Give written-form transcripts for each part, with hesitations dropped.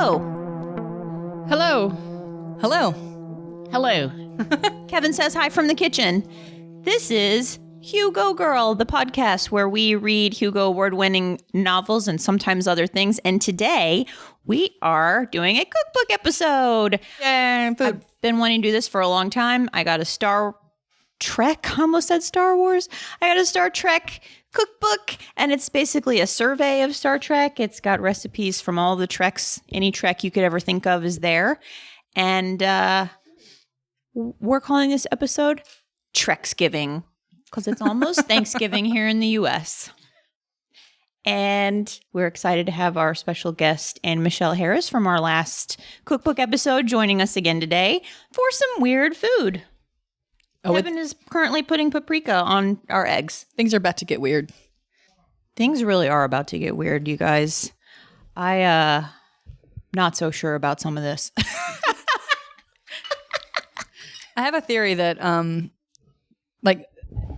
Hello. Hello. Hello. Hello. Kevin says hi from the kitchen. This is Hugo Girl, the podcast where we read Hugo Award-winning novels and sometimes other things. And today we are doing a cookbook episode. Yay, food. I've been wanting to do this for a long time. I got a Star Trek, almost said Star Wars. I got a Star Trek cookbook, and it's basically a survey of Star Trek. It's got recipes from all the Treks. Any Trek you could ever think of is there. And we're calling this episode Treksgiving because it's almost Thanksgiving here in the U.S. And we're excited to have our special guest, Anne Michelle Harris, from our last cookbook episode, joining us again today for some weird food. Kevin is currently putting paprika on our eggs. Things are about to get weird. Things really are about to get weird, you guys. Not so sure about some of this. I have a theory that,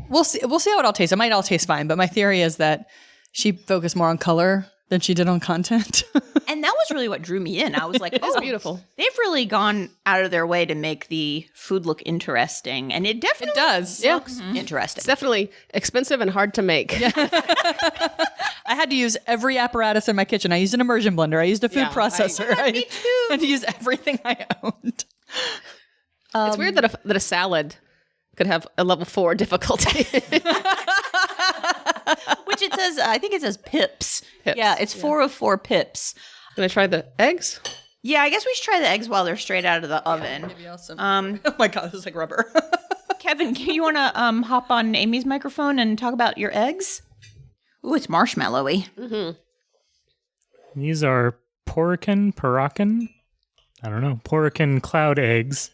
we'll see how it all tastes. It might all taste fine, but my theory is that she focused more on color than she did on content. And that was really what drew me in. I was like, It's beautiful. They've really gone out of their way to make the food look interesting. And it definitely does. looks interesting. It's definitely expensive and hard to make. I had to use every apparatus in my kitchen. I used an immersion blender. I used a food processor. Me too. I had to use everything I owned. It's weird that a salad could have a level 4 difficulty. Which it says, I think it says pips. Pips, Yeah, it's 4 of 4 pips. Can I try the eggs? Yeah, I guess we should try the eggs while they're straight out of the oven. Oh my God, this is like rubber. Kevin, you want to hop on Amy's microphone and talk about your eggs? Ooh, it's marshmallowy. Mm-hmm. These are Porakan? I don't know. Porakan cloud eggs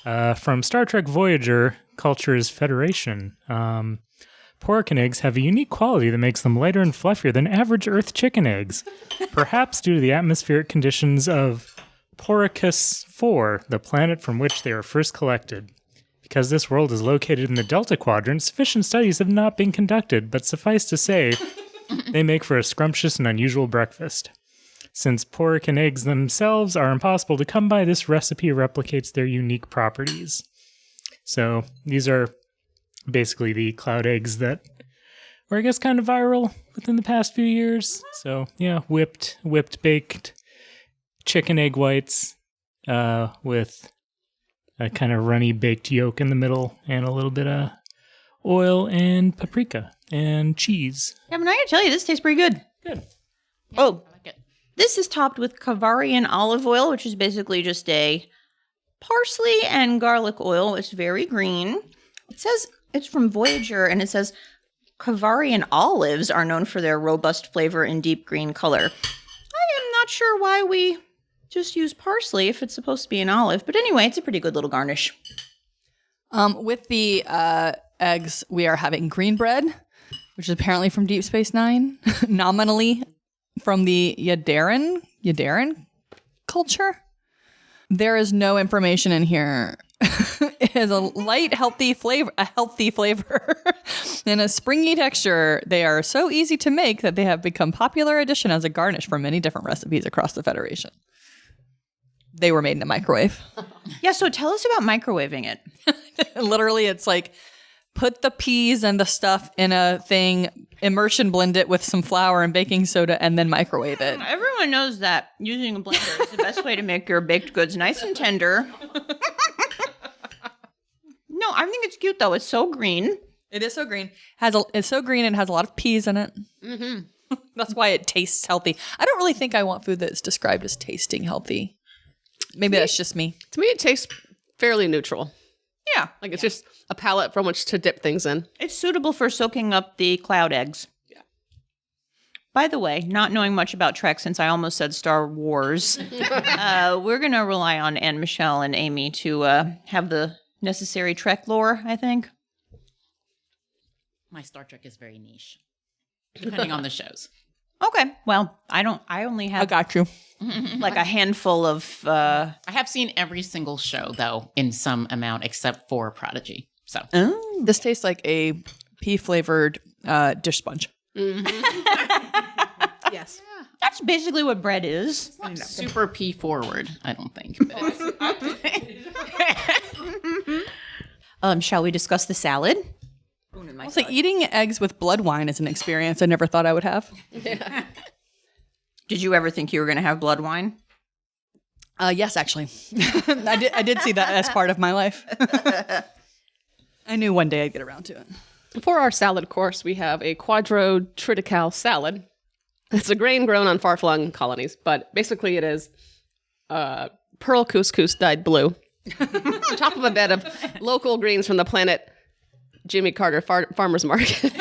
from Star Trek Voyager Culture's Federation. Porakan eggs have a unique quality that makes them lighter and fluffier than average Earth chicken eggs, perhaps due to the atmospheric conditions of Porakas 4, the planet from which they were first collected. Because this world is located in the Delta Quadrant, sufficient studies have not been conducted, but suffice to say, they make for a scrumptious and unusual breakfast. Since Porakan eggs themselves are impossible to come by, this recipe replicates their unique properties. So these are basically the cloud eggs that were, I guess, kind of viral within the past few years. So yeah, whipped, baked chicken egg whites with a kind of runny baked yolk in the middle and a little bit of oil and paprika and cheese. Kevin, I gotta tell you, this tastes pretty good. Good. Oh, I like it. This is topped with Kavarian olive oil, which is basically just a parsley and garlic oil. It's very green. It says it's from Voyager, and it says Kavarian olives are known for their robust flavor and deep green color. I am not sure why we just use parsley if it's supposed to be an olive, but anyway, it's a pretty good little garnish. With the eggs, we are having Greenbread, which is apparently from Deep Space Nine, nominally from the Yadarin culture. There is no information in here. It has a light, healthy flavor, and a springy texture. They are so easy to make that they have become popular addition as a garnish for many different recipes across the Federation. They were made in a microwave. Yeah, so tell us about microwaving it. Literally, it's like put the peas and the stuff in a thing, immersion blend it with some flour and baking soda, and then microwave it. Everyone knows that using a blender is the best way to make your baked goods nice and tender. No, I think it's cute though. It's so green. It is so green. It's so green and has a lot of peas in it. Mm-hmm. That's why it tastes healthy. I don't really think I want food that's described as tasting healthy. Maybe that's just me. To me, it tastes fairly neutral. Yeah. Like it's just a palette from which to dip things in. It's suitable for soaking up the cloud eggs. Yeah. By the way, not knowing much about Trek since I almost said Star Wars, we're going to rely on Anne Michelle and Amy to have the necessary Trek lore, I think. My Star Trek is very niche, depending on the shows. Okay. Well, I only have I got you. like a handful of I have seen every single show though in some amount except for Prodigy. So This tastes like a pea flavored dish sponge. Mm-hmm. Yes. That's basically what bread is. Super pea forward, I don't think. Shall we discuss the salad? Also, eating eggs with blood wine is an experience I never thought I would have. Did you ever think you were going to have blood wine? Yes, actually. I did see that as part of my life. I knew one day I'd get around to it. For our salad course, we have a Quadrotriticale salad. It's a grain grown on far-flung colonies, but basically it is pearl couscous dyed blue, on top of a bed of local greens from the planet Jimmy Carter Farmer's Market.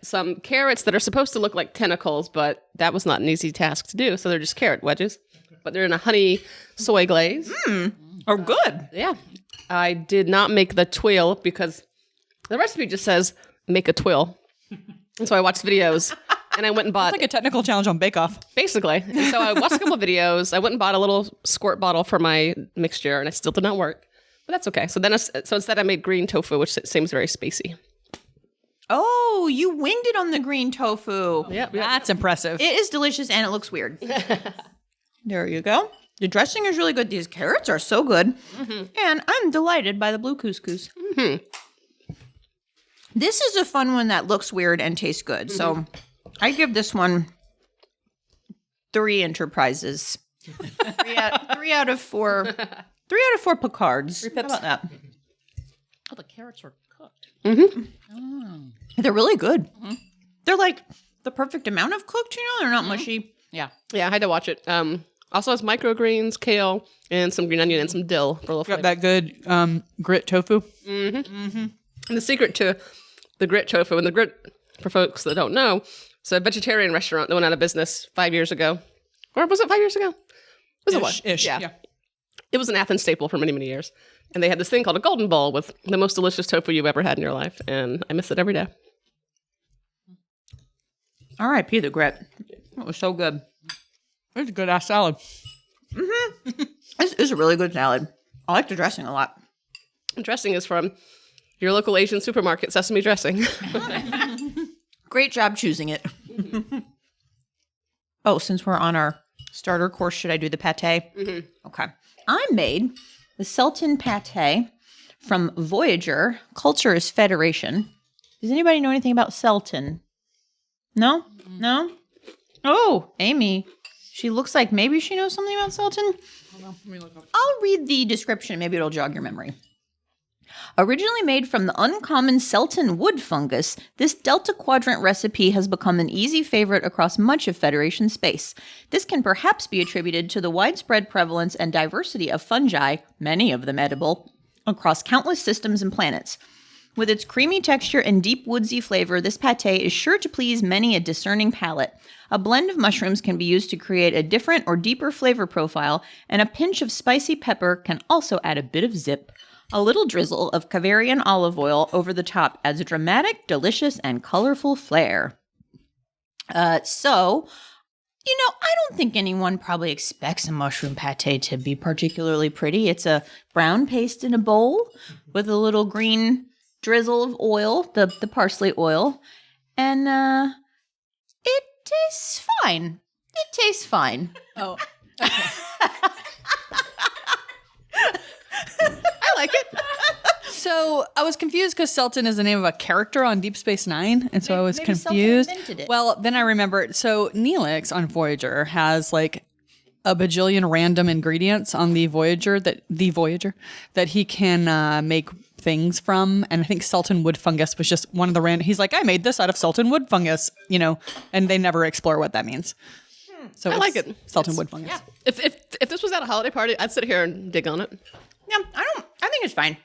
Some carrots that are supposed to look like tentacles, but that was not an easy task to do, so they're just carrot wedges. But they're in a honey soy glaze. Oh, good. Yeah. I did not make the twill because the recipe just says make a twill. And so I watched videos and I went and bought It's like a technical challenge on Bake Off. basically. And so I watched a couple of videos. I went and bought a little squirt bottle for my mixture and it still did not work. But that's okay. So instead I made green tofu, which seems very spacey. Oh, you winged it on the green tofu. Yep. That's impressive. It is delicious and it looks weird. There you go. The dressing is really good. These carrots are so good. And I'm delighted by the blue couscous. This is a fun one that looks weird and tastes good. So I give this one 3 enterprises. 3 out of 4. 3 out of 4 Picards. How about that? Oh, the carrots are cooked. They're really good. They're like the perfect amount of cooked, they're not mushy. Yeah. Yeah, I had to watch it. Also has microgreens, kale, and some green onion and some dill for a little flavor. Got that good grit tofu. And the secret to the grit tofu, and the grit, for folks that don't know, it's a vegetarian restaurant that went out of business 5 years ago. Or was it 5 years ago? Was it what? Ish. Yeah. It was an Athens staple for many, many years. And they had this thing called a golden bowl with the most delicious tofu you've ever had in your life. And I miss it every day. R.I.P. the grit. It was so good. It's a good ass salad. This is a really good salad. I like the dressing a lot. The dressing is from your local Asian supermarket sesame dressing. Great job choosing it. Oh, since we're on our starter course, should I do the pate? Okay. I made the Seltin pate from Voyager. Culture is Federation. Does anybody know anything about Seltin? No? No? Oh, Amy. She looks like maybe she knows something about Seltin. I'll read the description. Maybe it'll jog your memory. Originally made from the uncommon Seltin wood fungus, this Delta Quadrant recipe has become an easy favorite across much of Federation space. This can perhaps be attributed to the widespread prevalence and diversity of fungi, many of them edible, across countless systems and planets. With its creamy texture and deep woodsy flavor, this pate is sure to please many a discerning palate. A blend of mushrooms can be used to create a different or deeper flavor profile, and a pinch of spicy pepper can also add a bit of zip. A little drizzle of Bavarian olive oil over the top adds a dramatic, delicious, and colorful flair. I don't think anyone probably expects a mushroom pate to be particularly pretty. It's a brown paste in a bowl with a little green drizzle of oil, the parsley oil, and it tastes fine. It tastes fine. Oh. I like it. So I was confused because Seltin is the name of a character on Deep Space Nine, and so I was maybe Seltin confused. invented it. Well, then I remembered. So Neelix on Voyager has like a bajillion random ingredients on the Voyager that he can make things from, and I think Seltin wood fungus was just one of the random. He's like, I made this out of Seltin wood fungus, and they never explore what that means. So I like it. Seltin wood fungus. Yeah. If this was at a holiday party, I'd sit here and dig on it. Yeah, I think it's fine.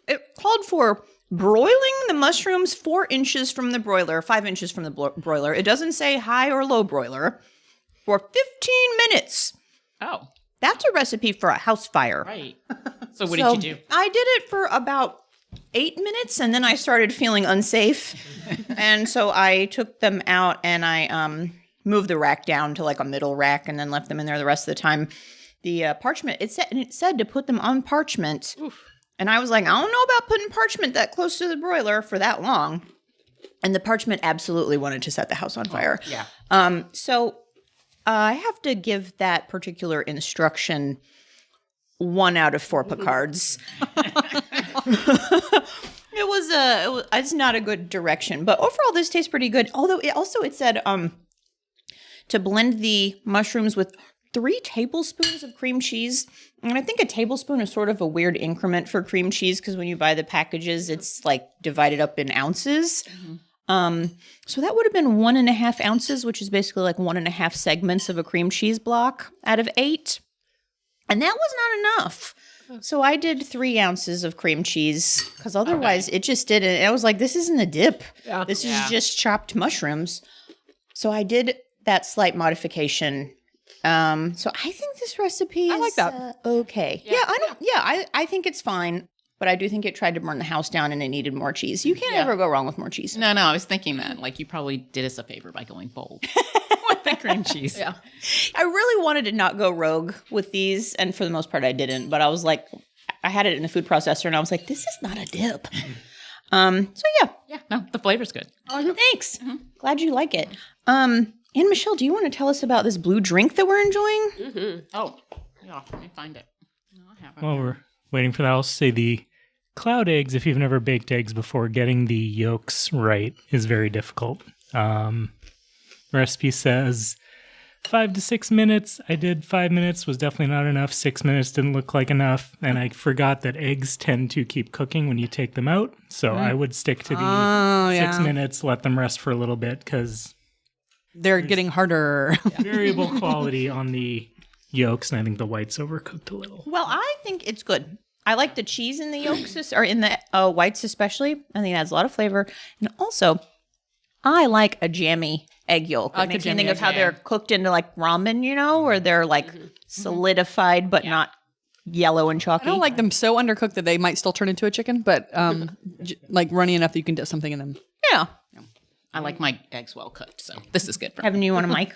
It called for broiling the mushrooms 4 inches from the broiler, 5 inches from the broiler. It doesn't say high or low broiler. For 15 minutes. Oh, That's a recipe for a house fire. right. So what did you do? I did it for about 8 minutes, and then I started feeling unsafe. And so I took them out, and I moved the rack down to like a middle rack, and then left them in there the rest of the time. The parchment, it said to put them on parchment. Oof. And I was like, I don't know about putting parchment that close to the broiler for that long. And the parchment absolutely wanted to set the house on fire. Yeah. So I have to give that particular instruction 1 out of 4 Picards. It's not a good direction, but overall this tastes pretty good. Although it said to blend the mushrooms with 3 tablespoons of cream cheese. And I think a tablespoon is sort of a weird increment for cream cheese because when you buy the packages, it's like divided up in ounces. So that would have been 1.5 ounces, which is basically like 1.5 segments of a cream cheese block out of 8. And that was not enough. So I did 3 ounces of cream cheese because otherwise it just didn't. And I was like, this isn't a dip. Yeah. This is just chopped mushrooms. So I did that slight modification. So I think this recipe is like that. okay. I think it's fine. But I do think it tried to burn the house down and it needed more cheese. You can't ever go wrong with more cheese. No, I was thinking that. Like, you probably did us a favor by going bold with the cream cheese. Yeah. I really wanted to not go rogue with these, and for the most part I didn't. But I was like, I had it in a food processor, and I was like, this is not a dip. So yeah. Yeah, no, the flavor's good. Oh, thanks. Glad you like it. And Michelle, do you want to tell us about this blue drink that we're enjoying? Oh, yeah, let me find it. No, I haven't. While we're waiting for that, I'll say the cloud eggs, if you've never baked eggs before, getting the yolks right is very difficult. Recipe says 5 to 6 minutes. I did 5 minutes, was definitely not enough. 6 minutes didn't look like enough. And I forgot that eggs tend to keep cooking when you take them out. So I would stick to the 6 minutes, let them rest for a little bit because They're getting harder. variable quality on the yolks. And I think the whites overcooked a little. Well, I think it's good. I like the cheese in the yolks, or in the whites especially. I think it adds a lot of flavor. And also, I like a jammy egg yolk. It makes me think of how they're cooked into like ramen, where they're like solidified but not yellow and chalky. I don't like them so undercooked that they might still turn into a chicken, but like runny enough that you can dip something in them. Yeah. I like my eggs well cooked, so this is good for me. Evan, you want a mic?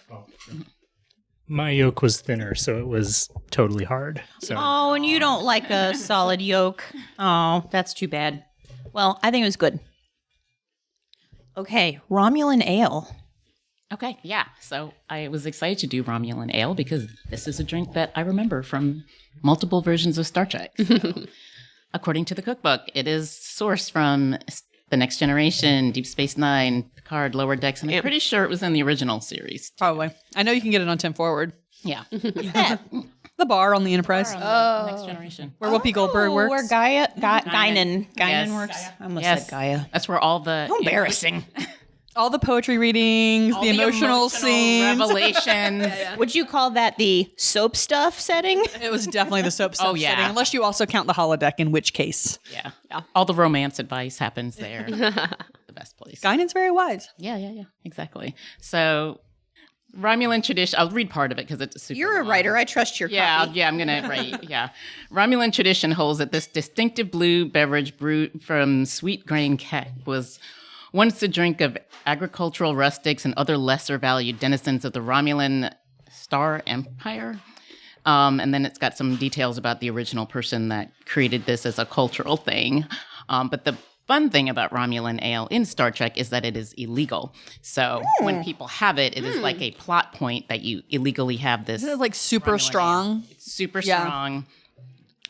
My yolk was thinner, so it was totally hard. So Oh, and you don't like a solid yolk. Oh, that's too bad. Well, I think it was good. Okay, Romulan ale. Okay, yeah. So I was excited to do Romulan ale because this is a drink that I remember from multiple versions of Star Trek. So, according to the cookbook, it is sourced from The Next Generation, Deep Space Nine, Picard, Lower Decks, and I'm pretty sure it was in the original series. Probably. I know you can get it on 10 Forward. Yeah. The bar on the Enterprise. Next Generation. Where Whoopi Goldberg works. Where Guinan Yes. works. I almost Yes. said Gaia. That's where all the How embarrassing. All the poetry readings, all the emotional scenes. revelations. Would you call that the soap stuff setting? It was definitely the soap stuff Oh, yeah. setting, unless you also count the holodeck, in which case. Yeah. All the romance advice happens there. The best place. Guinan's very wise. Yeah. Exactly. So, Romulan tradition. I'll read part of it because it's super You're a long. writer. I trust your copy. I'm gonna write. Yeah, Romulan tradition holds that this distinctive blue beverage brewed from sweet grain keg was once the drink of agricultural rustics and other lesser valued denizens of the Romulan Star Empire. And then it's got some details about the original person that created this as a cultural thing. But the fun thing about Romulan ale in Star Trek is that it is illegal. So when people have it, it is like a plot point that you illegally have this. Isn't it like super Romulan strong? ale. It's super Yeah. strong.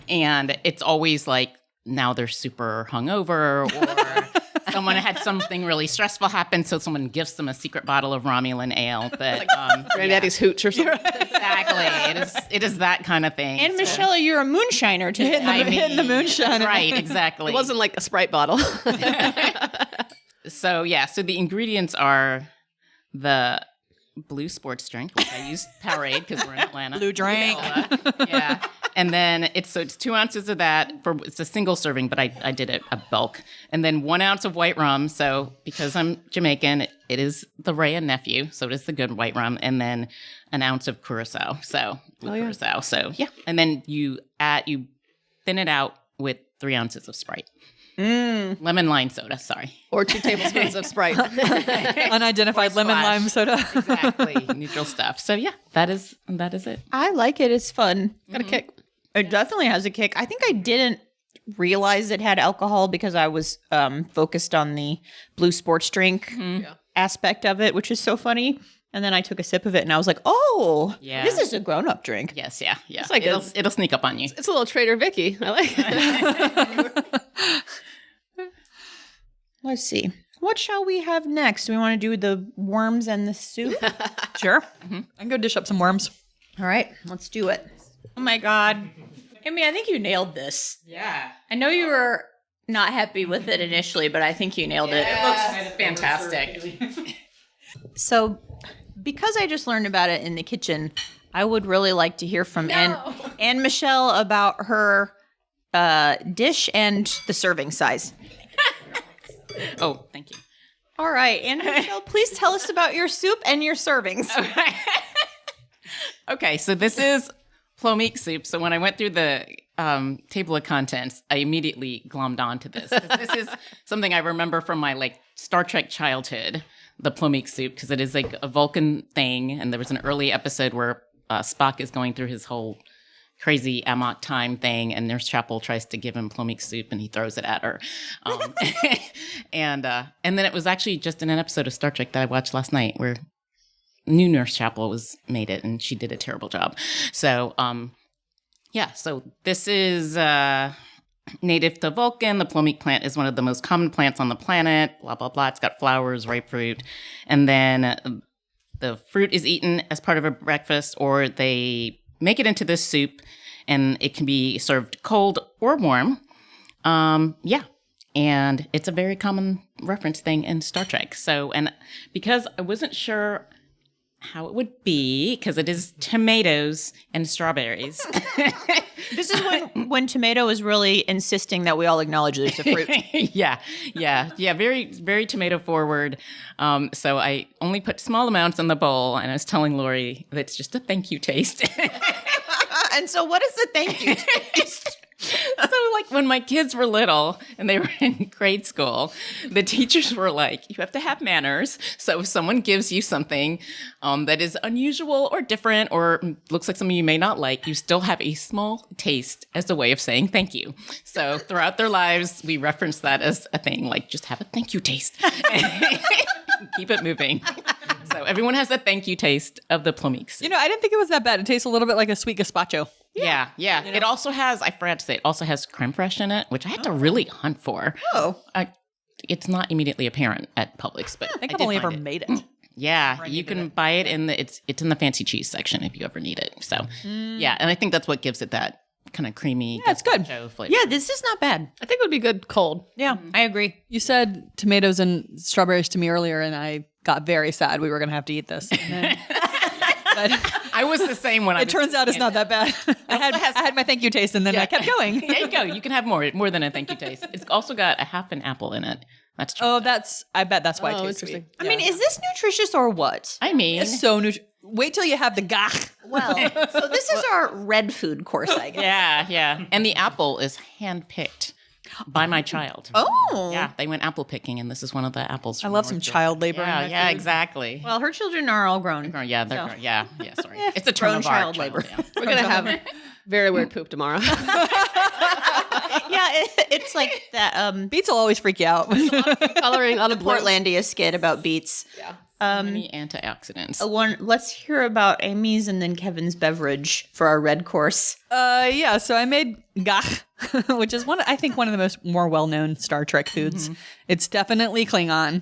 And it's always like now they're super hungover or someone had something really stressful happen, so someone gifts them a secret bottle of Romulan ale. But Granddaddy's hooch or something. exactly, it is that kind of thing. And So- Michelle, you're a moonshiner today. Hitting the moonshine. right? Exactly. It wasn't like a Sprite bottle. So the ingredients are the blue sports drink, which I use Powerade because we're in Atlanta. Blue drink. Yeah. And then it's 2 ounces of that it's a single serving, but I did it a bulk. And then 1 ounce of white rum. So because I'm Jamaican, it is the Ray and nephew. So it is the good white rum. And then an ounce of Curacao. So Curacao. So yeah. And then you thin it out with 3 ounces of Sprite. Lemon lime soda, sorry. Or 2 tablespoons of Sprite. Unidentified lemon Splash. lime soda. Exactly. Neutral stuff. So yeah, that is it. I like it. It's fun. Got a kick. It definitely has a kick. I think I didn't realize it had alcohol because I was focused on the blue sports drink aspect of it, which is so funny. And then I took a sip of it and I was like, oh, this is a grown-up drink. Yes, yeah. It's like it'll sneak up on you. It's a little Trader Vicky. I like it. Let's see. What shall we have next? Do we want to do the worms and the soup? Sure. I can go dish up some worms. All right, let's do it. Oh my God. Amy, I think you nailed this. Yeah. I know you were not happy with it initially, but I think you nailed it. It looks fantastic. So, because I just learned about it in the kitchen, I would really like to hear from Anne Michelle about her dish and the serving size. Oh, thank you. All right, Anne Michelle, please tell us about your soup and your servings. Okay, so this is Plomeek soup. So when I went through the table of contents, I immediately glommed onto this. 'Cause this is something I remember from my Star Trek childhood, the Plomeek soup, because it is like a Vulcan thing. And there was an early episode where Spock is going through his whole crazy Amok time thing, and Nurse Chapel tries to give him Plomeek soup, and he throws it at her. And then it was actually just in an episode of Star Trek that I watched last night where new Nurse Chapel made it, and she did a terrible job. So, so this is native to Vulcan. The Plomeek plant is one of the most common plants on the planet, blah, blah, blah. It's got flowers, ripe fruit. And then the fruit is eaten as part of a breakfast, or they make it into this soup, and it can be served cold or warm. And it's a very common reference thing in Star Trek. So, and because I wasn't sure how it would be, because it is tomatoes and strawberries. This is when tomato is really insisting that we all acknowledge there's a fruit. Yeah. Very, very tomato forward. So I only put small amounts in the bowl, and I was telling Lori that it's just a thank you taste. And so what is the thank you taste? So when my kids were little and they were in grade school, the teachers were like, you have to have manners. So if someone gives you something that is unusual or different or looks like something you may not like, you still have a small taste as a way of saying thank you. So throughout their lives, we reference that as a thing, like just have a thank you taste. Keep it moving. So everyone has a thank you taste of the Plomeek soup. I didn't think it was that bad. It tastes a little bit like a sweet gazpacho. Yeah. It also has, I forgot to say, it also has creme fraiche in it, which I had to really hunt for. Oh. It's not immediately apparent at Publix, but I think did I've only find ever it. made it. Yeah, you can buy it it's in the fancy cheese section if you ever need it. So, yeah, and I think that's what gives it that kind of creamy. Yeah, it's good. gazpacho flavor. Yeah, this is not bad. I think it would be good cold. Yeah, I agree. You said tomatoes and strawberries to me earlier, and I got very sad we were going to have to eat this. And then, but I was the same when it turns out it's not that bad. I had my thank you taste, and then I kept going. There you go. You can have more than a thank you taste. It's also got a half an apple in it. That's true. Oh, I bet that's why it Oh, tastes interesting. sweet. I mean, is this nutritious or what? I mean, It's so wait till you have the Gagh. Well, so this is our red food course, I guess. yeah. And the apple is hand-picked by my child. Oh. Yeah, they went apple picking, and this is one of the apples. I from love some Northfield. child labor. in my Yeah, food. exactly. Well, her children are all grown. Yeah, they're grown. Yeah, sorry. It's a term grown of art, child labor. yeah. We're going to have very weird poop tomorrow. Yeah, it's like that Beets will always freak you out. Coloring on a blue. Portlandia skit about beets. Yeah. Many antioxidants. Let's hear about Amy's and then Kevin's beverage for our red course. So I made Gagh, which is one of the more well-known Star Trek foods. It's definitely Klingon,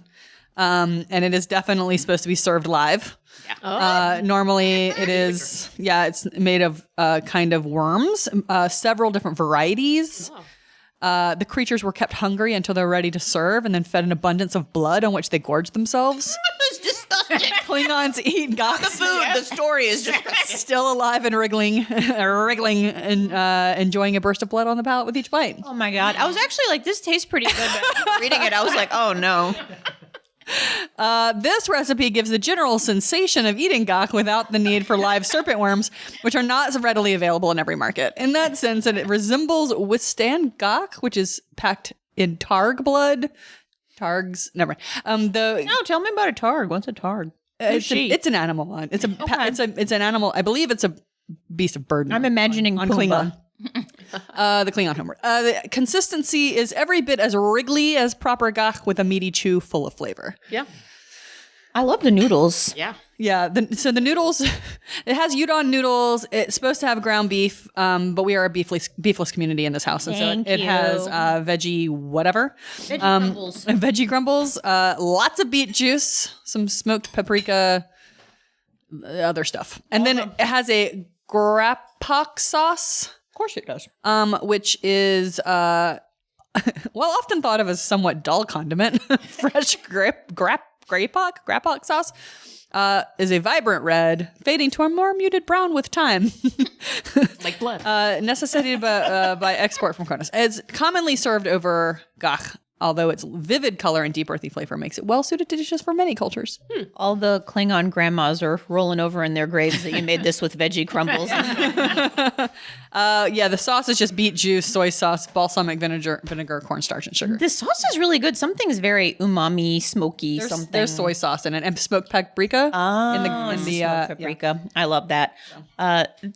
and it is definitely supposed to be served live. Normally it is, it's made of kind of worms, several different varieties. The creatures were kept hungry until they were ready to serve, and then fed an abundance of blood on which they gorged themselves. It's disgusting. Klingons eat Gagh. The food, the story is just Still alive and wriggling, and enjoying a burst of blood on the palate with each bite. Oh my God. I was actually like, this tastes pretty good. But reading it, I was like, oh no. This recipe gives the general sensation of eating Gagh without the need for live serpent worms, which are not so readily available in every market. In that sense, it resembles Withstand Gagh, which is packed in targ blood. Targs, never mind. No, tell me about a targ. What's a targ? It's an animal. It's an animal. I believe it's a beast of burden. I'm imagining on Pumbaa. Klingon. The Klingon homeworld. The consistency is every bit as wriggly as proper Gagh with a meaty chew full of flavor. Yeah. I love the noodles. Yeah. Yeah, so the noodles, it has udon noodles. It's supposed to have ground beef, but we are a beefless community in this house. And Thank so it you. has veggie whatever. Veggie crumbles. Veggie crumbles, lots of beet juice, some smoked paprika, other stuff. And then it has a grappak sauce. Of course it does. Which is often thought of as somewhat dull condiment. Fresh grappak sauce is a vibrant red, fading to a more muted brown with time. Like blood. Necessitated by export from Kronos. It's commonly served over Gagh, although its vivid color and deep earthy flavor makes it well suited to dishes for many cultures. All the Klingon grandmas are rolling over in their graves that you made this with veggie crumbles. Yeah, the sauce is just beet juice, soy sauce, balsamic vinegar, cornstarch, and sugar. The sauce is really good. Something's very umami, smoky. There's soy sauce in it and smoked paprika. Smoked paprika. I love that.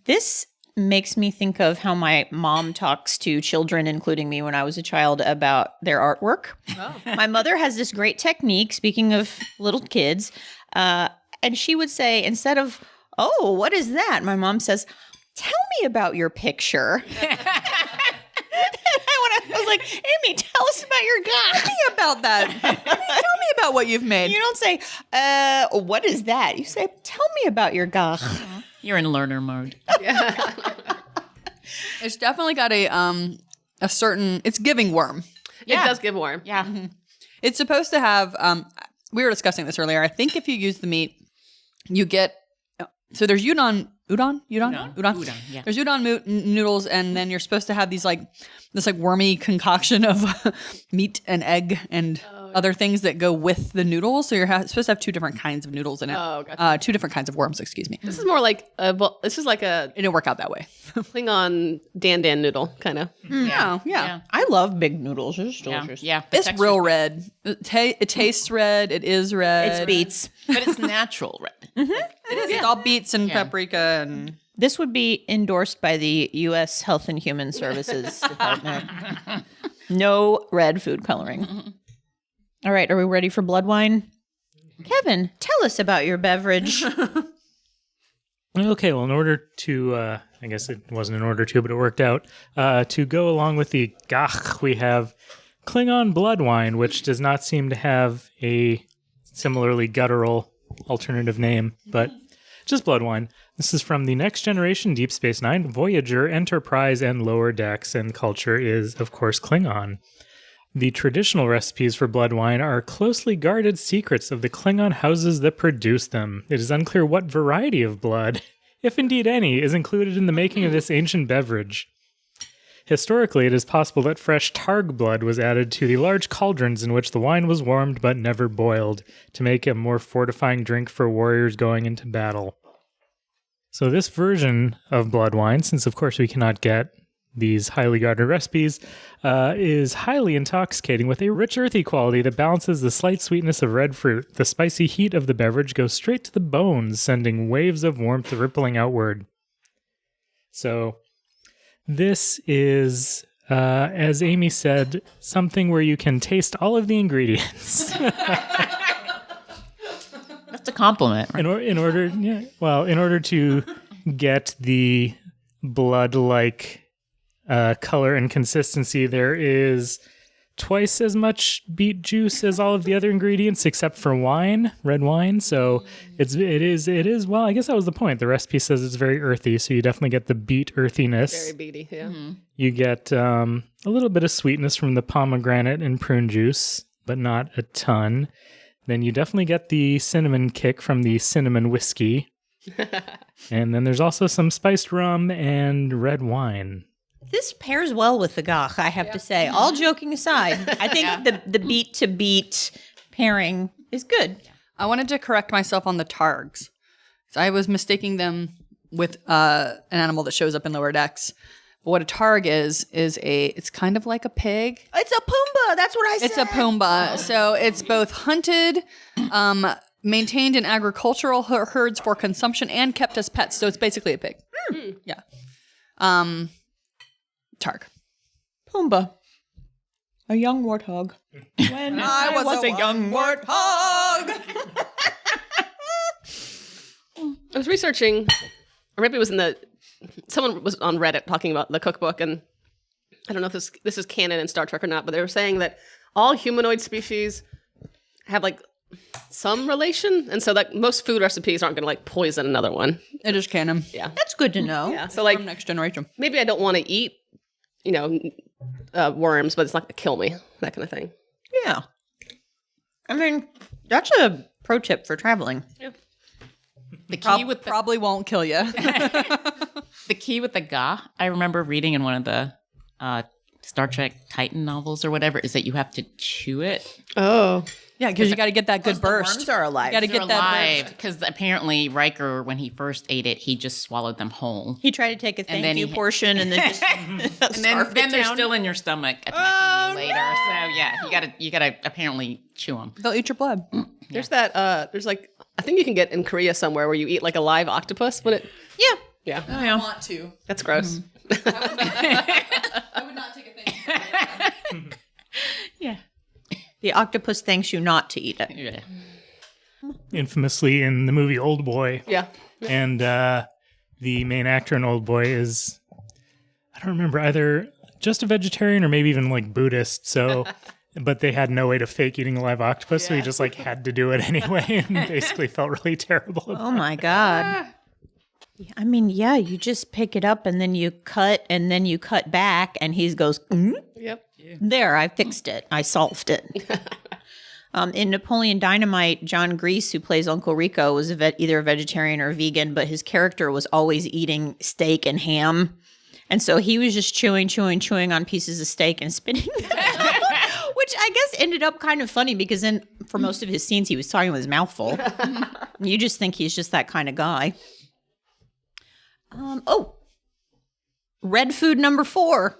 This makes me think of how my mom talks to children, including me when I was a child, about their artwork. My mother has this great technique, speaking of little kids, and she would say, instead of, "Oh, what is that?" my mom says, "Tell me about your picture." I was like, "Amy, tell us about your Gagh." Tell me about that. Tell me about what you've made. You don't say, "What is that?" You say, "Tell me about your Gagh." You're in learner mode. It's definitely got a certain. It's giving worm. Yeah. It does give warm. Yeah. It's supposed to have. We were discussing this earlier. I think if you use the meat, you get. So there's udon. Udon. Yeah. There's udon noodles, and then you're supposed to have these this wormy concoction of meat and egg and other things that go with the noodles. So you're supposed to have two different kinds of noodles in it. Oh, gotcha. Two different kinds of worms. Excuse me. This is more like this is like a It didn't work out that way. Klingon dan noodle kind of. Yeah. I love big noodles. They're just Yeah. delicious. Yeah. It's real red. It tastes red. It is red. It's beets. But it's natural red. It is. It's all beets and paprika and. This would be endorsed by the U.S. Health and Human Services Department. No red food coloring. All right, are we ready for Bloodwine? Kevin, tell us about your beverage. Okay, well, in order to, I guess it wasn't in order to, but it worked out, to go along with the Gagh, we have Klingon Bloodwine, which does not seem to have a similarly guttural alternative name, but just Bloodwine. This is from the Next Generation Deep Space Nine, Voyager, Enterprise, and Lower Decks, and culture is, of course, Klingon. The traditional recipes for Bloodwine are closely guarded secrets of the Klingon houses that produce them. It is unclear what variety of blood, if indeed any, is included in the making of this ancient beverage. Historically, it is possible that fresh Targ blood was added to the large cauldrons in which the wine was warmed but never boiled, to make a more fortifying drink for warriors going into battle. So this version of Bloodwine, since of course we cannot get these highly guarded recipes, is highly intoxicating with a rich earthy quality that balances the slight sweetness of red fruit. The spicy heat of the beverage goes straight to the bones, sending waves of warmth rippling outward. So this is, as Amy said, something where you can taste all of the ingredients. That's a compliment. Right? In order to get the blood-like color and consistency, there is twice as much beet juice as all of the other ingredients, except for wine, red wine. So it is. Well, I guess that was the point. The recipe says it's very earthy, so you definitely get the beet earthiness. Very beady, yeah. You get a little bit of sweetness from the pomegranate and prune juice, but not a ton. Then you definitely get the cinnamon kick from the cinnamon whiskey. And then there's also some spiced rum and red wine. This pairs well with the Gagh, I have to say. All joking aside, I think the beet to beet pairing is good. I wanted to correct myself on the targs. So I was mistaking them with an animal that shows up in Lower Decks. But what a targ is it's kind of like a pig. It's a Pumbaa. That's what I said. It's a Pumbaa. So it's both hunted, maintained in agricultural herds for consumption, and kept as pets. So it's basically a pig. Yeah. Tark. Pumbaa. A young warthog. When I was a young warthog. I was researching, or maybe it was someone was on Reddit talking about the cookbook, and I don't know if this is canon in Star Trek or not, but they were saying that all humanoid species have like some relation, and so like most food recipes aren't going to like poison another one. It is canon. Yeah. That's good to know. Yeah. So like From Next Generation. maybe I don't want to eat, worms, but it's not going to kill me, that kind of thing. Yeah. I mean, that's a pro tip for traveling. The key with the Probably won't kill you. the key with the Gagh, I remember reading in one of the Star Trek Titan novels or whatever, is that you have to chew it. Oh. Yeah, because you got to get that good The burst. worms are alive. You got to They're get that alive burst. because apparently Riker, when he first ate it, he just swallowed them whole. He tried to take a thank then you he- portion and then just And then they're still in your stomach attacking you later. So yeah, you gotta apparently chew them. They'll eat your blood. There's that, there's like, I think you can get in Korea somewhere where you eat like a live octopus when it, Yeah. yeah, I want to. that's gross. I would not take a thing. Yeah. The octopus thanks you not to eat it. Yeah. Infamously in the movie Old Boy. Yeah. And the main actor in Old Boy is, I don't remember, either just a vegetarian or maybe even like Buddhist. So, but they had no way to fake eating a live octopus. So he just like had to do it anyway and basically felt really terrible. Oh my God. I mean, yeah, you just pick it up and then you cut back and he goes, Yep. there, I fixed it. I solved it. In Napoleon Dynamite, John Grease, who plays Uncle Rico, was either a vegetarian or a vegan, but his character was always eating steak and ham. And so he was just chewing on pieces of steak and spitting them out, which I guess ended up kind of funny because then for most of his scenes, he was talking with his mouth full. You just think he's just that kind of guy. Red food number 4.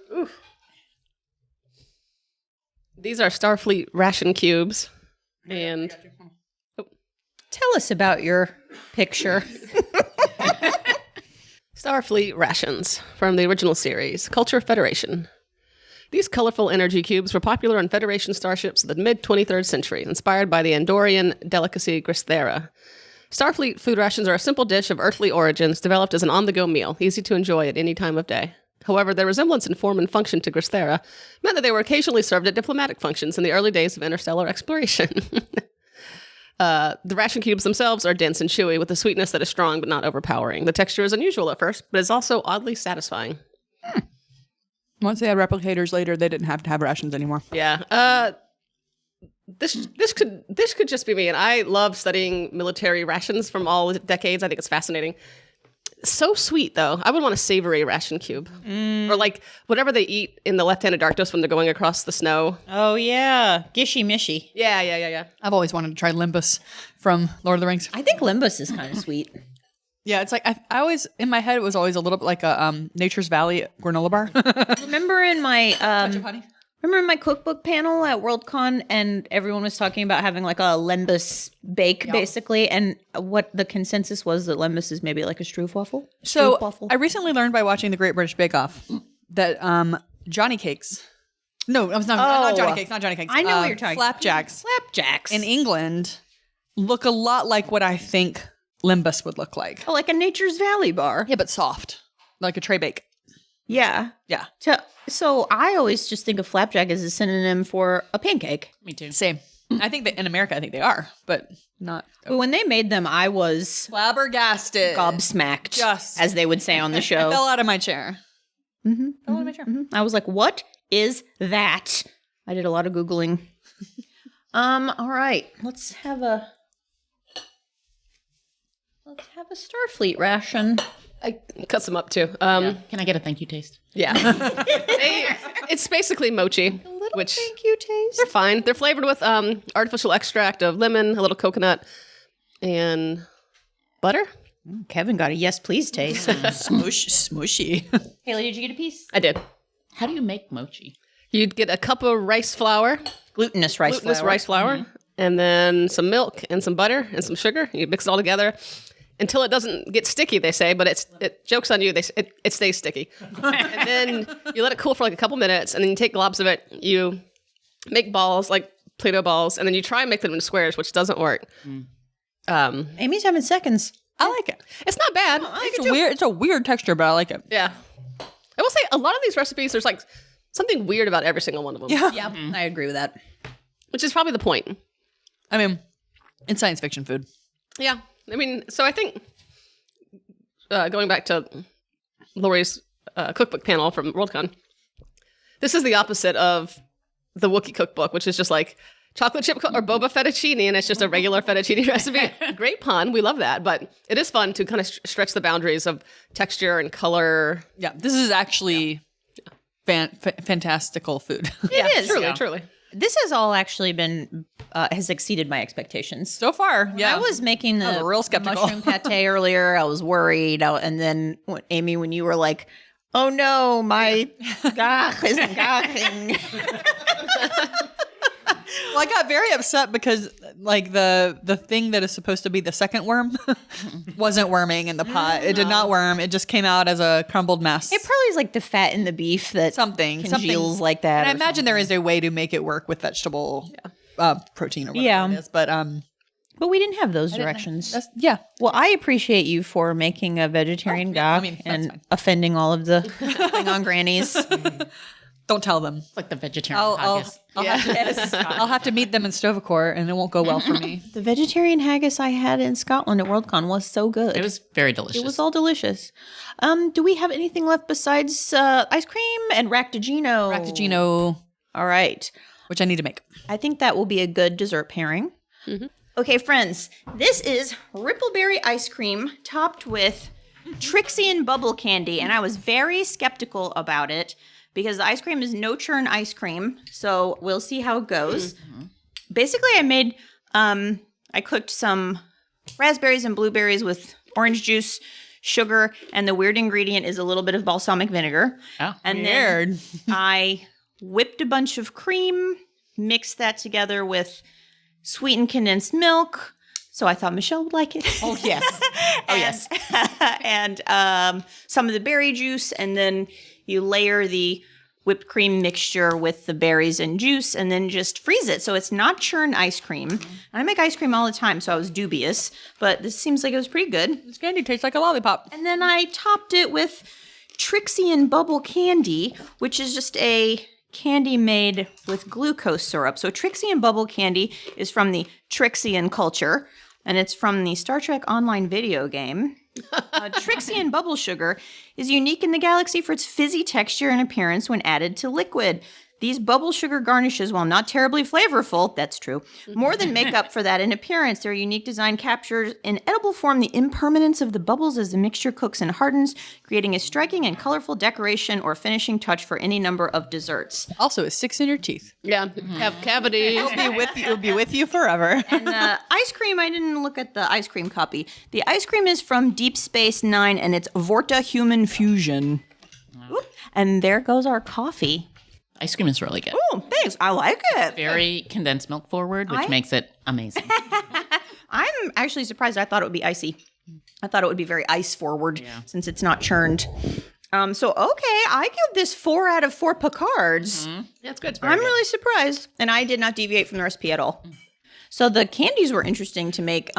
These are Starfleet ration cubes. And Tell us about your picture. Starfleet rations from the original series, Culture Federation. These colorful energy cubes were popular on Federation starships of the mid-23rd century, inspired by the Andorian delicacy Gristhera. Starfleet food rations are a simple dish of earthly origins developed as an on-the-go meal, easy to enjoy at any time of day. However, their resemblance in form and function to Gristhera meant that they were occasionally served at diplomatic functions in the early days of interstellar exploration. The ration cubes themselves are dense and chewy, with a sweetness that is strong but not overpowering. The texture is unusual at first, but is also oddly satisfying. Once they had replicators later, they didn't have to have rations anymore. Yeah. This could just be me, and I love studying military rations from all decades. I think it's fascinating. So sweet, though. I would want a savory ration cube. Or like whatever they eat in the Left-Handed Darkness when they're going across the snow. Oh, yeah. Gishy mishy. Yeah. I've always wanted to try Limbus from Lord of the Rings. I think Limbus is kind of sweet. Yeah, it's like I always, in my head, it was always a little bit like a Nature's Valley granola bar. Remember in my honey. remember in my cookbook panel at Worldcon, and everyone was talking about having like a Lembus bake, basically, and what the consensus was that Lembus is maybe like a stroopwafel. So Stroopwafel. I recently learned by watching the Great British Bake Off that Johnny Cakes. No, it's not Johnny Cakes. Not Johnny Cakes. I know what you're talking about. Flapjacks in England look a lot like what I think Limbus would look like. Oh, like a Nature's Valley bar. Yeah, but soft, like a tray bake. Yeah. Yeah, So I always just think of flapjack as a synonym for a pancake. Me too. same. I think that in America, I think they are, but not But when they made them, I was flabbergasted. gobsmacked, Just- as they would say on the show. Fell out of my chair. Fell out of my chair. I was like, what is that? I did a lot of Googling. All right. Let's have a Starfleet ration. I cut some up too. Can I get a thank you taste? Yeah. It's basically mochi, which Thank you, taste. they're fine. They're flavored with artificial extract of lemon, a little coconut, and butter. Kevin got a yes, please taste. Smushy. Haley, did you get a piece? I did. How do you make mochi? You'd get a cup of rice flour, Glutinous rice glutinous flour. rice flour, and then some milk and some butter and some sugar. You mix it all together. until it doesn't get sticky, they say, but it jokes on you, it stays sticky. And then you let it cool for like a couple minutes, and then you take globs of it, you make balls, like Play-Doh balls, and then you try and make them into squares, which doesn't work. Amy's having seconds. I like it. It's not bad. It's a weird texture, but I like it. Yeah. I will say, a lot of these recipes, there's like something weird about every single one of them. Yeah, I agree with that. Which is probably the point. I mean, it's science fiction food. Yeah. I mean, so I think going back to Lori's cookbook panel from Worldcon, this is the opposite of the Wookiee cookbook, which is just like chocolate chip or boba fettuccine, and it's just a regular fettuccine recipe. Great pun. We love that. But it is fun to kind of stretch the boundaries of texture and color. Yeah, this is actually fantastical food. It is. Truly. This has all actually been has exceeded my expectations. So far, yeah. I was making the was real skeptical. mushroom pate earlier. I was worried, and then Amy, when you were like, "Oh no, my Gagh isn't gagging." Well, I got very upset because like the thing that is supposed to be the second worm wasn't worming in the pot. It did not worm. It just came out as a crumbled mess. It probably is like the fat in the beef that congeals like that. And I imagine there is a way to make it work with vegetable protein or whatever it is. But we didn't have those directions. Yeah. Well, I appreciate you for making a vegetarian Gagh and offending all of the Klingon grannies. Don't tell them. It's like the vegetarian haggis. I'll have to meet them in Stovecourt, and it won't go well for me. The vegetarian haggis I had in Scotland at Worldcon was so good. It was very delicious. It was all delicious. Do we have anything left besides ice cream and Raktajino? Raktajino, All right. which I need to make. I think that will be a good dessert pairing. Mm-hmm. Okay, friends. This is Rippleberry ice cream topped with Trixian bubble candy, and I was very skeptical about it because the ice cream is no churn ice cream. So we'll see how it goes. Mm-hmm. Basically, I made I cooked some raspberries and blueberries with orange juice, sugar, and the weird ingredient is a little bit of balsamic vinegar. Oh, and then I whipped a bunch of cream, mixed that together with sweetened condensed milk. So I thought Michelle would like it. Oh, yes. Yes. And some of the berry juice, and then you layer the whipped cream mixture with the berries and juice, and then just freeze it. So it's not churned ice cream. Mm-hmm. I make ice cream all the time, so I was dubious, but this seems like it was pretty good. This candy tastes like a lollipop. And then I topped it with Trixian bubble candy, which is just a candy made with glucose syrup. So Trixian bubble candy is from the Trixian culture, and it's from the Star Trek Online video game. Trixian bubble sugar is unique in the galaxy for its fizzy texture and appearance when added to liquid. These bubble sugar garnishes, while not terribly flavorful, that's true, more than make up for that in appearance. Their unique design captures in edible form the impermanence of the bubbles as the mixture cooks and hardens, creating a striking and colorful decoration or finishing touch for any number of desserts. Also, it sticks in your teeth. Yeah, have cavities. It'll be with you forever. And the ice cream, I didn't look at the ice cream copy. The ice cream is from Deep Space Nine, and it's Vorta Human Fusion. Oop. And there goes our coffee. Ice cream is really good. Oh, thanks. I like it. Very condensed milk forward, which makes it amazing. I'm actually surprised. I thought it would be icy. I thought it would be very ice forward since it's not churned. So, okay, I give this 4 out of 4 Picards. Mm-hmm. Yeah, it's good. It's I'm really surprised. And I did not deviate from the recipe at all. So the candies were interesting to make.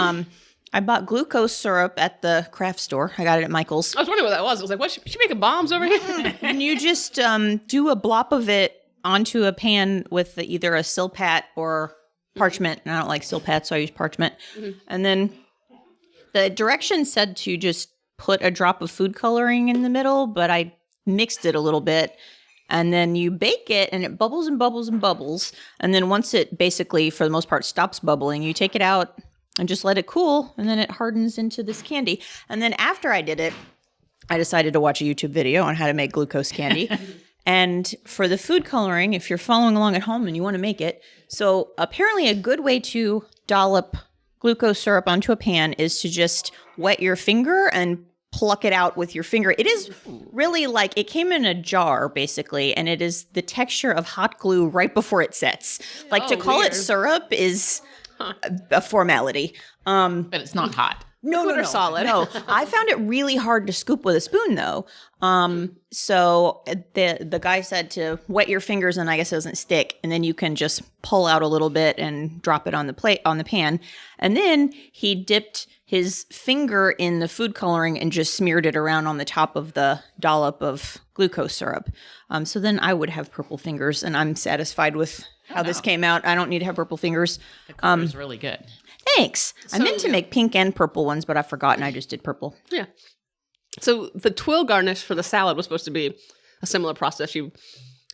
I bought glucose syrup at the craft store. I got it at Michael's. I was wondering what that was. I was like, what? She making bombs over here? And you just do a blop of it onto a pan with either a silpat or parchment. And I don't like silpat, so I use parchment. Mm-hmm. And then the directions said to just put a drop of food coloring in the middle, but I mixed it a little bit. And then you bake it, and it bubbles and bubbles and bubbles. And then once it basically, for the most part, stops bubbling, you take it out and just let it cool, and then it hardens into this candy. And then after I did it, I decided to watch a YouTube video on how to make glucose candy. And for the food coloring, if you're following along at home and you want to make it, so apparently a good way to dollop glucose syrup onto a pan is to just wet your finger and pluck it out with your finger. It is really like, it came in a jar, basically, and it is the texture of hot glue right before it sets. Like, to call it syrup is a formality. But it's not hot. Liquid or solid? No, I found it really hard to scoop with a spoon, though. So the guy said to wet your fingers, and I guess it doesn't stick, and then you can just pull out a little bit and drop it on the pan. And then he dipped his finger in the food coloring and just smeared it around on the top of the dollop of glucose syrup. So then I would have purple fingers, and I'm satisfied with how this came out. I don't need to have purple fingers. The color is really good. Thanks. I meant to make pink and purple ones, but I've forgotten. I just did purple. Yeah. So the twill garnish for the salad was supposed to be a similar process. You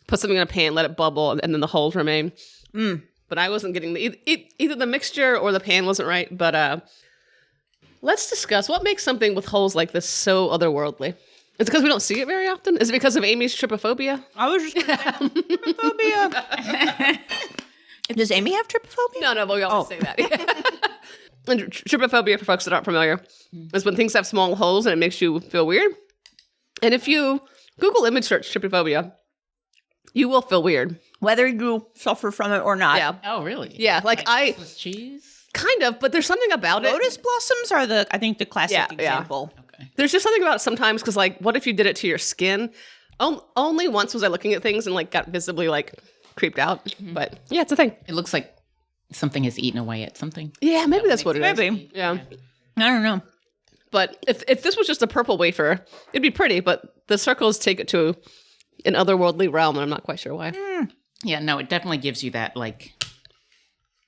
put something in a pan, let it bubble, and then the holes remain. But I wasn't getting either the mixture or the pan wasn't right. But let's discuss what makes something with holes like this so otherworldly. Is it because we don't see it very often? Is it because of Amy's trypophobia? I was just going to say trypophobia. Does Amy have trypophobia? No, but we always say that. And trypophobia, for folks that aren't familiar, is when things have small holes and it makes you feel weird. And if you Google image search trypophobia, you will feel weird. Whether you suffer from it or not. Yeah. Oh, really? Yeah, like Swiss cheese? kind of, but there's something about it. Lotus blossoms are the classic example. Okay. There's just something about it sometimes because, like, what if you did it to your skin? Only once was I looking at things and, like, got visibly, like, creeped out. But, yeah, it's a thing. It looks like something has eaten away at something. Yeah, maybe that's what it is. Maybe. Yeah. I don't know. But if this was just a purple wafer, it'd be pretty, but the circles take it to an otherworldly realm, and I'm not quite sure why. Yeah, no, it definitely gives you that, like,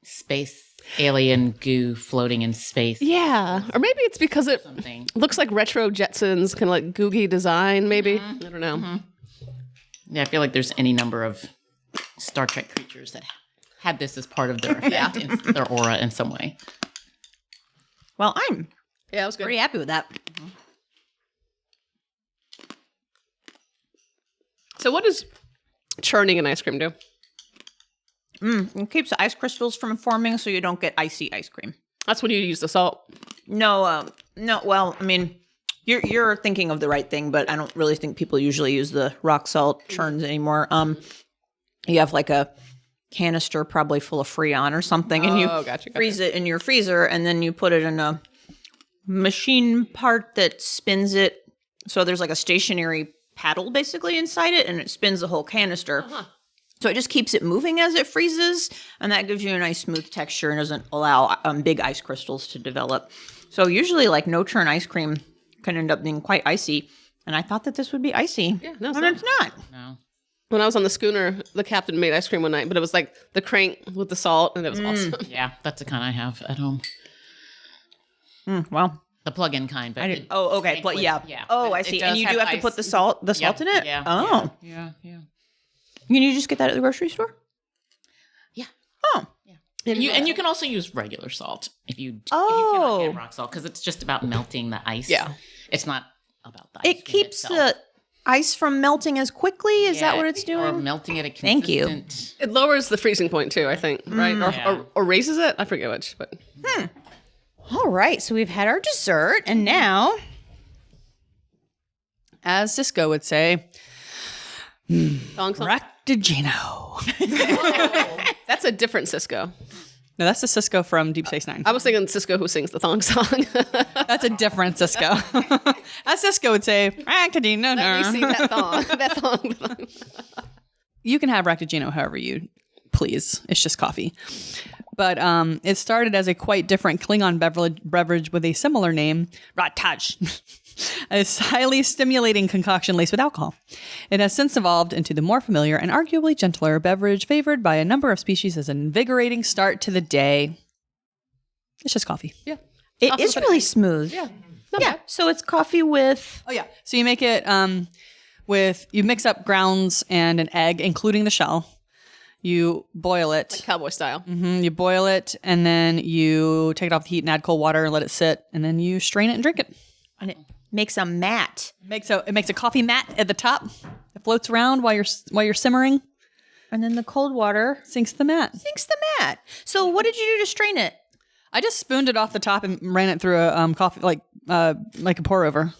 space alien goo floating in space. Yeah. Or maybe it's because it Something. looks like retro Jetsons, kind of like googie design, maybe. I don't know. Yeah, I feel like there's any number of Star Trek creatures that had this as part of their effect, in their aura in some way. Well, I'm Yeah, it was good. pretty happy with that. So what does churning an ice cream do? It keeps the ice crystals from forming so you don't get icy ice cream. That's when you use the salt. No, well, I mean, you're thinking of the right thing, but I don't really think people usually use the rock salt churns anymore. You have like a canister probably full of Freon or something, and you gotcha. freeze it in your freezer, and then you put it in a machine part that spins it. So there's like a stationary paddle basically inside it, and it spins the whole canister. So it just keeps it moving as it freezes, and that gives you a nice smooth texture and doesn't allow big ice crystals to develop. So usually, like, no churn ice cream can end up being quite icy, and I thought that this would be icy. Yeah, no, it's and not. it's not. No. When I was on the schooner, the captain made ice cream one night, but it was like the crank with the salt, and it was awesome. Yeah, that's the kind I have at home. Well, The plug-in kind. But okay. But yeah. Yeah. Oh, But I it see. does And you do have to ice. put the salt in it? Yeah. Oh. Yeah. Can you just get that at the grocery store? Yeah. Oh. And you can also use regular salt if you Oh. cannot get rock salt because it's just about melting the ice. Yeah. It's not about the ice It cream keeps itself. the ice from melting as quickly? Is that what it's Or doing? melting at a Thank you. consistent... It lowers the freezing point too, I think, right? Or raises it? I forget which, but All right. So we've had our dessert, and now... As Cisco would say, song. Raktajino. That's a different Cisco. No, that's the Cisco from Deep Space Nine. I was thinking Cisco who sings the thong song. That's a different Cisco. As Cisco would say, Raktajino. Let me see that thong. That thong. You can have Raktajino however you please. It's just coffee. But it started as a quite different Klingon beverage with a similar name, Rataj, a highly stimulating concoction laced with alcohol. It has since evolved into the more familiar and arguably gentler beverage favored by a number of species as an invigorating start to the day. It's just coffee. Yeah. It is really smooth. Yeah. Yeah. So it's coffee with... Oh, yeah. So you make it you mix up grounds and an egg, including the shell. You boil it. Cowboy style. You boil it, and then you take it off the heat and add cold water and let it sit, and then you strain it and drink it. And it makes a mat. It makes a coffee mat at the top. It floats around while you're simmering. And then the cold water Sinks the mat. sinks the mat. So what did you do to strain it? I just spooned it off the top and ran it through a coffee like a pour over.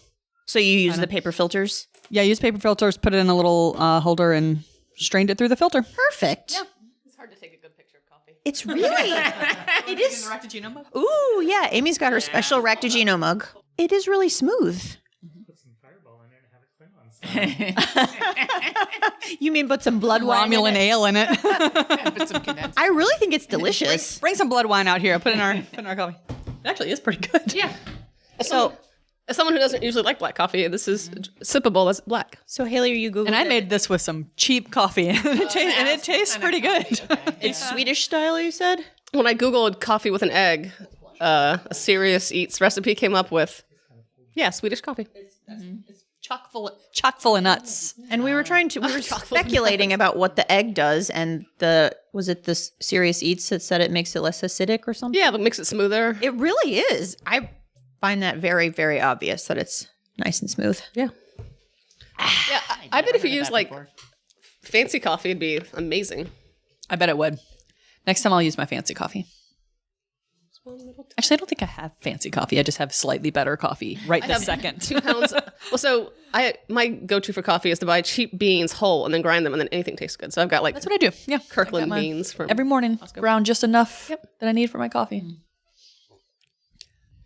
So you use the paper filters? Yeah, use paper filters, put it in a little holder, and strained it through the filter. Perfect. It's hard to take a good picture of coffee. It's really, it is. Raktajino mug? Ooh, yeah. Amy's got her special Raktajino mug. It is really smooth. Put some fireball in it and have it Klingon style. You mean put some blood wine Romulan in it? ale in it. Put some condensed. I really think it's delicious. Bring some blood wine out here. Put in our coffee. It actually is pretty good. Yeah. So, As someone who doesn't usually like black coffee, this is sippable as black. so Haley, are you Googling And I it? made this with some cheap coffee, and it tastes pretty good. It's Swedish style, you said? When I Googled coffee with an egg, a Serious Eats recipe came up with, Swedish coffee. Chock full of nuts. And we were speculating about what the egg does, and was it the Serious Eats that said it makes it less acidic or something? Yeah, but makes it smoother. It really is. I find that very, very obvious that it's nice and smooth. Yeah. I bet if you use like fancy coffee, it'd be amazing. I bet it would. Next time I'll use my fancy coffee. Actually, I don't think I have fancy coffee. I just have slightly better coffee right this second. 2 pounds. Well, so my go-to for coffee is to buy cheap beans whole and then grind them, and then anything tastes good. So I've got like That's what I do. Yeah. Kirkland I got mine beans from every morning. Ground just enough that I need for my coffee.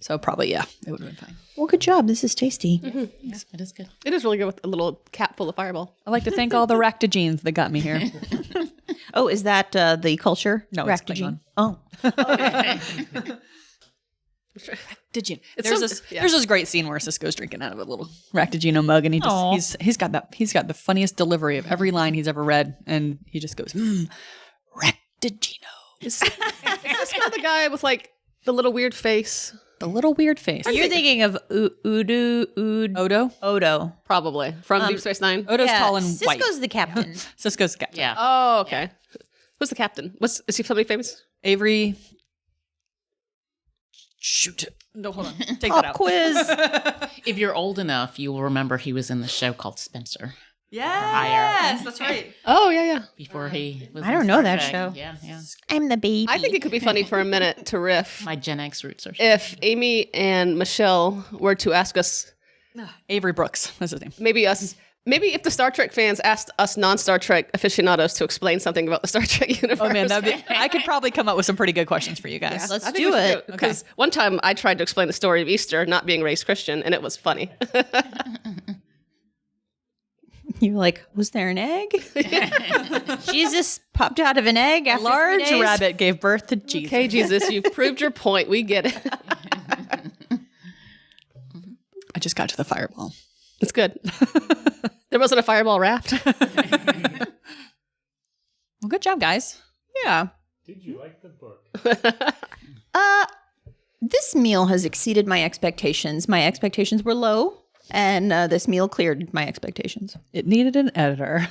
So probably, it would have been fine. Well, good job. This is tasty. Yes, it is good. It is really good with a little cap full of Fireball. I'd like to thank all the Raktajines that got me here. Oh, is that the culture? No, it's Raktajin. Klingon. Oh. Raktajin. It's There's this great scene where Cisco's drinking out of a little Raktajino mug, and he's got the funniest delivery of every line he's ever read, and he just goes, Raktajino. Is this not the guy with like the little weird face? The little weird face. You're thinking of Odo. Probably. From Deep Space Nine? Odo's tall and white. Cisco's the captain. Cisco's captain. Yeah. Oh, okay. Who's the captain? Is he somebody famous? Avery. Shoot. No, hold on. Take that Pop out. quiz. If you're old enough, you will remember he was in the show called Spencer Yes, that's right. Oh, yeah. before he was I in don't know Star that Trek. show. Yeah. I'm the baby. I think it could be funny for a minute to riff My Gen X roots are. if Amy and Michelle were to ask us, Avery Brooks. That's his name. maybe if the Star Trek fans asked us non-Star Trek aficionados to explain something about the Star Trek universe. Oh man, I could probably come up with some pretty good questions for you guys. Let's I think do we should it. Because one time I tried to explain the story of Easter not being raised Christian, and it was funny. You're like, was there an egg? Jesus popped out of an egg after 3 Large days? rabbit gave birth to Jesus. Okay, Jesus, you've proved your point. We get it. I just got to the fireball. It's good. There wasn't a fireball raft. Well, good job, guys. Yeah. Did you like the book? This meal has exceeded my expectations. My expectations were low, and this meal cleared my expectations. It needed an editor.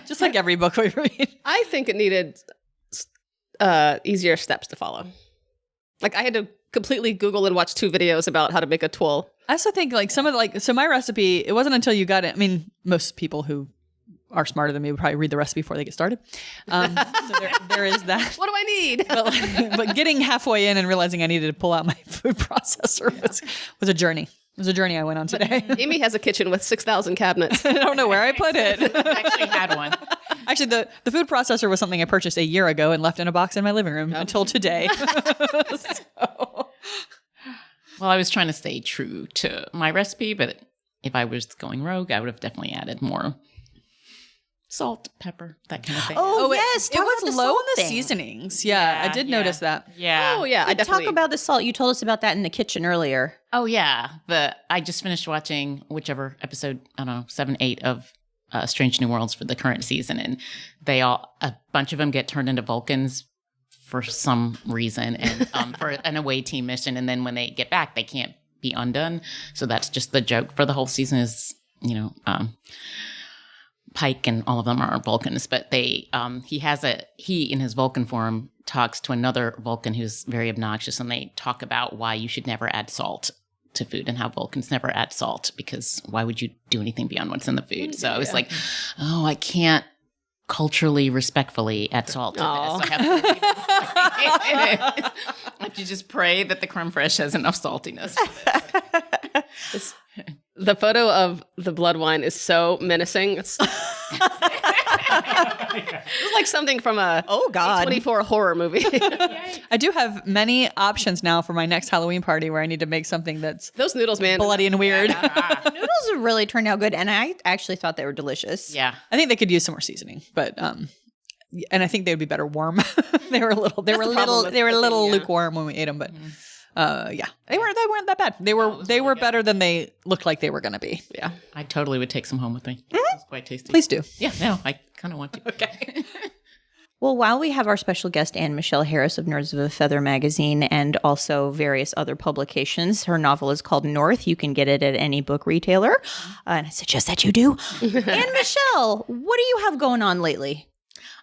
Just like every book we read. I think it needed easier steps to follow. Like I had to completely Google and watch 2 videos about how to make a tool. I also think like so my recipe, it wasn't until you got it. I mean, most people who are smarter than me would probably read the recipe before they get started. So there is that. What do I need? But getting halfway in and realizing I needed to pull out my food processor was a journey. It was a journey I went on today. Amy has a kitchen with 6,000 cabinets. I don't know where I put it. I actually had one. Actually, the food processor was something I purchased a year ago and left in a box in my living room until today. Well, I was trying to stay true to my recipe, but if I was going rogue, I would have definitely added more salt, pepper, that kind of thing. Oh, yes. It talk was about the low salt in the thing. seasonings. Yeah, I did notice that. Yeah. Oh, yeah. I definitely Talk about the salt. You told us about that in the kitchen earlier. Oh, yeah. I just finished watching whichever episode, I don't know, 7, 8 of Strange New Worlds for the current season. And a bunch of them get turned into Vulcans for some reason and for an away team mission. And then when they get back, they can't be undone. So that's just the joke for the whole season is, Pike and all of them are Vulcans, but he in his Vulcan form talks to another Vulcan who's very obnoxious, and they talk about why you should never add salt to food and how Vulcans never add salt because why would you do anything beyond what's in the food? So I was like, oh, I can't culturally respectfully add salt to this. I have to just pray that the creme fraiche has enough saltiness. the photo of the Bloodwine is so menacing. It's like something from a Oh, God. 24 horror movie. I do have many options now for my next Halloween party where I need to make something that's Those noodles, man. bloody and weird. Noodles have really turned out good, and I actually thought they were delicious. Yeah. I think they could use some more seasoning, but and I think they would be better warm. they were a little lukewarm when we ate them, but yeah, they weren't that bad. They were better than they looked like they were going to be. Yeah. I totally would take some home with me. It's quite tasty. Please do. Yeah, no, I kind of want to. Okay. Well, while we have our special guest, Anne Michelle Harris of Nerds of a Feather magazine and also various other publications, her novel is called North. You can get it at any book retailer, and I suggest that you do. Anne Michelle, what do you have going on lately?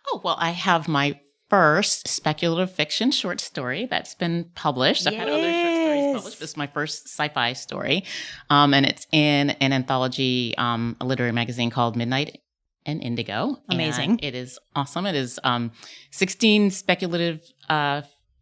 Oh, well, I have my first speculative fiction short story that's been published. I've had other short stories published. This is my first sci-fi story. And it's in an anthology, a literary magazine called Midnight and Indigo. Amazing. And it is awesome. It is 16 speculative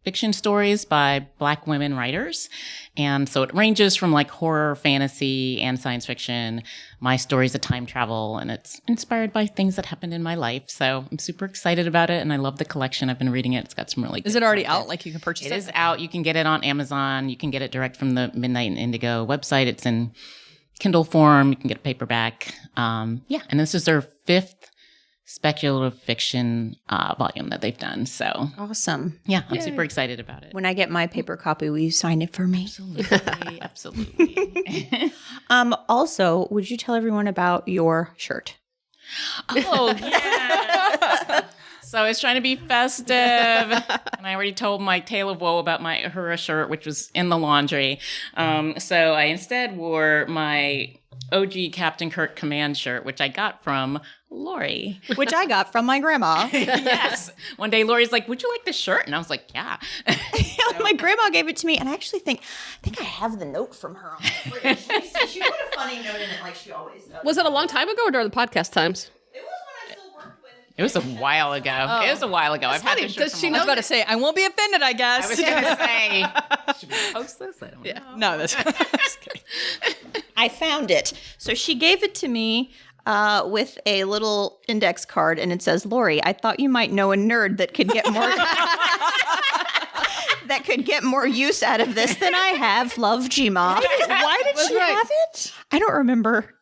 fiction stories by Black women writers. And so it ranges from like horror, fantasy, and science fiction. My story's a time travel, and it's inspired by things that happened in my life. So I'm super excited about it, and I love the collection. I've been reading it. It's got some really good Is it already content. out? Like you can purchase it? It is out. You can get it on Amazon. You can get it direct from the Midnight and Indigo website. It's in Kindle form. You can get a paperback. And this is their 5th speculative fiction volume that they've done. So Awesome. yeah, I'm super excited about it. When I get my paper copy, will you sign it for me? Absolutely, absolutely. Also, would you tell everyone about your shirt? Oh yeah. So I was trying to be festive, and I already told my tale of woe about my Uhura shirt, which was in the laundry. So I instead wore my OG Captain Kirk command shirt, which I got from Lori. Which I got from my grandma. Yes. One day Lori's like, "Would you like this shirt?" And I was like, "Yeah." My grandma gave it to me, and I actually think I have the note from her on the fridge. She put a funny note in it like she always does. Was it a long time ago or during the podcast times? It was when I still worked with. It was a while ago. It was a while ago. I've had funny. this shirt Does from she a I long was about to say, I won't be offended, I guess. I was going to say, should we post this? I don't know. No, that's just kidding. I found it. So she gave it to me with a little index card, and it says, "Lori, I thought you might know a nerd that could get more that could get more use out of this than I have. Love, Gma." Why did she have it? I don't remember.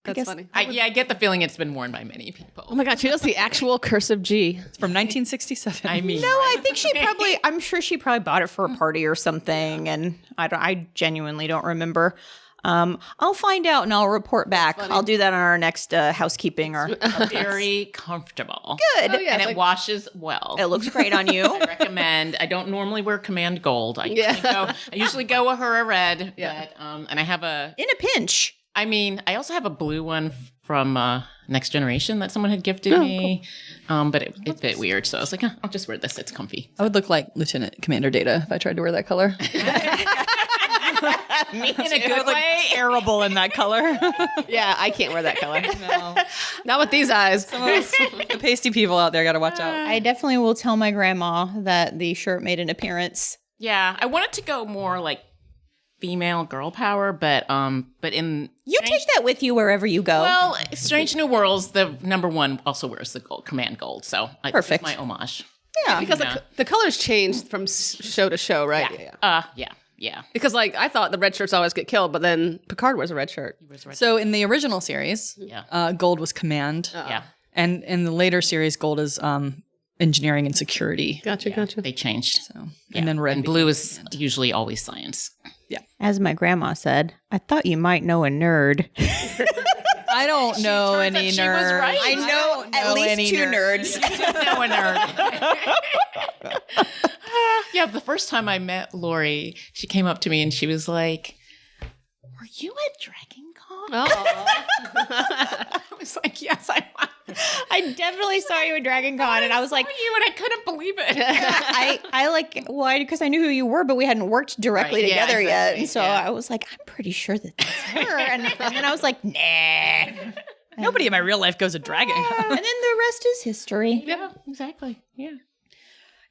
That's guess- funny. I get the feeling it's been worn by many people. Oh my God, she knows the actual cursive G. From 1967. I mean, No, I think she probably. I'm sure she probably bought it for a party or something, and I genuinely don't remember. I'll find out and I'll report back. I'll do that on our next housekeeping. Or very comfortable. good. Oh, yeah, And it's it like- washes well. It looks great on you. I recommend. I don't normally wear Command Gold. I usually go Uhura Red. Yeah. But, and I have In a pinch. I also have a blue one from Next Generation that someone had gifted me. But it fit weird. So I was like, I'll just wear this. It's comfy. I would look like Lieutenant Commander Data if I tried to wear that color. Me in a good way. Terrible in that color. Yeah, I can't wear that color. No. Not with these eyes. The pasty people out there got to watch out. I definitely will tell my grandma that the shirt made an appearance. Yeah. I wanted to go more like female girl power, but in You take that with you wherever you go. well, Strange New Worlds, the number one also wears the gold, Command Gold. So Perfect. It's my homage. yeah. Because the colors changed from show to show, right? Yeah. Because like I thought the red shirts always get killed, but then Picard wears a red shirt. So in the original series, Yeah. gold was command. Yeah. And in the later series, gold is engineering and security. Gotcha. They changed. So, and then red. And blue is usually always science. As my grandma said, I thought you might know a nerd. I don't know turns any out she nerds. was right. I know at least two nerds. No, a nerd. Yeah, the first time I met Lori, she came up to me and she was like, "Were you at Dragon Con?" Oh. I was like, "Yes, I was." I definitely saw you at Dragon Con, and I was like, You and I couldn't believe it. I like, why? Because I knew who you were, but we hadn't worked directly Right, yeah, together yet. exactly, And so yeah. I was like, I'm pretty sure that that's her. And then I was like, nah. Nobody in my real life goes to Dragon. And then the rest is history. Yeah, exactly. Yeah.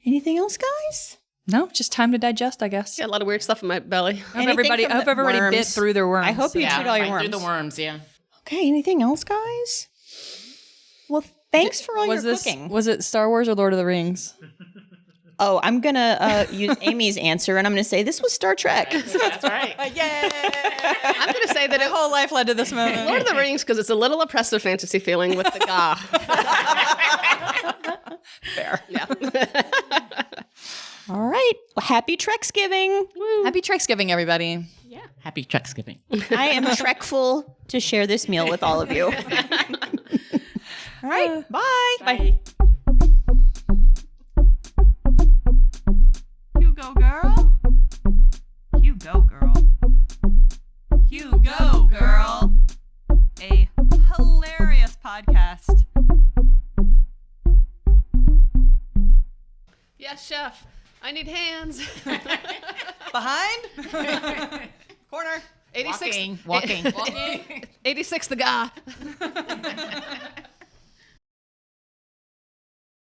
Anything else, guys? No, just time to digest, I guess. Got a lot of weird stuff in my belly. I hope everybody bit worms? through their worms. I hope you chewed all your I worms. threw the worms. Yeah. Okay, anything else, guys? Well, Thanks for all Was your this cooking. was it Star Wars or Lord of the Rings? Oh, I'm gonna use Amy's answer, and I'm gonna say this was Star Trek. That's right. Yay! I'm going to say that My whole life led to this moment. Lord of the Rings because it's a little oppressive fantasy feeling with the Gagh. Fair. Yeah. All right. Well, happy Treksgiving. Happy Treksgiving, everybody. Happy Treksgiving. I am Trekful to share this meal with all of you. All right. Bye. Bye. You go, girl. You go, girl. You go, girl. A hilarious podcast. Yes, chef. I need hands. Behind? Corner. 86. Walking. 86 the Gagh.